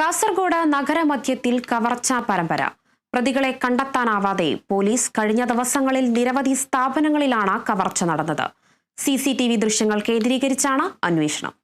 കാസർഗോഡ് നഗരമധ്യത്തിൽ കവർച്ചാ പരമ്പര. പ്രതികളെ കണ്ടെത്താനാവാതെ പോലീസ് കഴിഞ്ഞ ദിവസങ്ങളിൽ നിരവധി സ്ഥാപനങ്ങളിലാണ് കവർച്ച നടന്നത്. CCTV ദൃശ്യങ്ങൾ കേന്ദ്രീകരിച്ചാണ് അന്വേഷണം.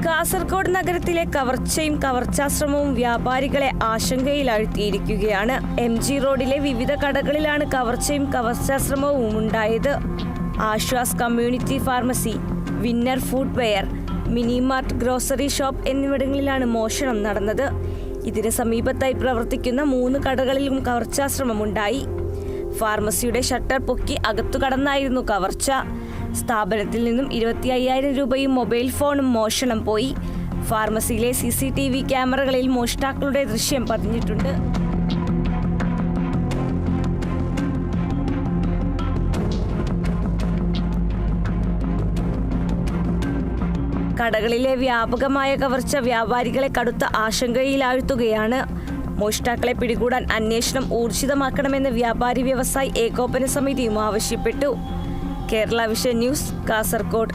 കാസർഗോഡ് നഗരത്തിലെ കവർച്ചയും കവർച്ചാശ്രമവും വ്യാപാരികളെ ആശങ്കയിലാഴ്ത്തിയിരിക്കുകയാണ്. MG റോഡിലെ വിവിധ കടകളിലാണ് കവർച്ചയും കവർച്ചാശ്രമവും ഉണ്ടായത്. Ashwas community pharmacy, winner footwear, minimart grocery shop എന്നിവിടങ്ങളിലാണ് മോഷണം നടന്നത്. ഇതിന് സമീപത്തായി പ്രവർത്തിക്കുന്ന 3 കടകളിലും കവർച്ചാശ്രമമുണ്ടായി. ഫാർമസിയുടെ ഷട്ടർ പൊക്കി അകത്തു കടന്നായിരുന്നു കവർച്ച. സ്ഥാപനത്തിൽ നിന്നും 25,000 രൂപയും മൊബൈൽ ഫോണും മോഷണം പോയി. ഫാർമസിയിലെ CCTV ക്യാമറകളിൽ മോഷ്ടാക്കളുടെ ദൃശ്യം പതിഞ്ഞിട്ടുണ്ട്. കടകളിലെ വ്യാപകമായ കവർച്ച വ്യാപാരികളെ കടുത്ത ആശങ്കയിലാഴ്ത്തുകയാണ്. മോഷ്ടാക്കളെ പിടികൂടാൻ അന്വേഷണം ഊർജിതമാക്കണമെന്ന് വ്യാപാരി വ്യവസായി ഏകോപന സമിതിയും ആവശ്യപ്പെട്ടു. Kerala vision news, Kasaragod.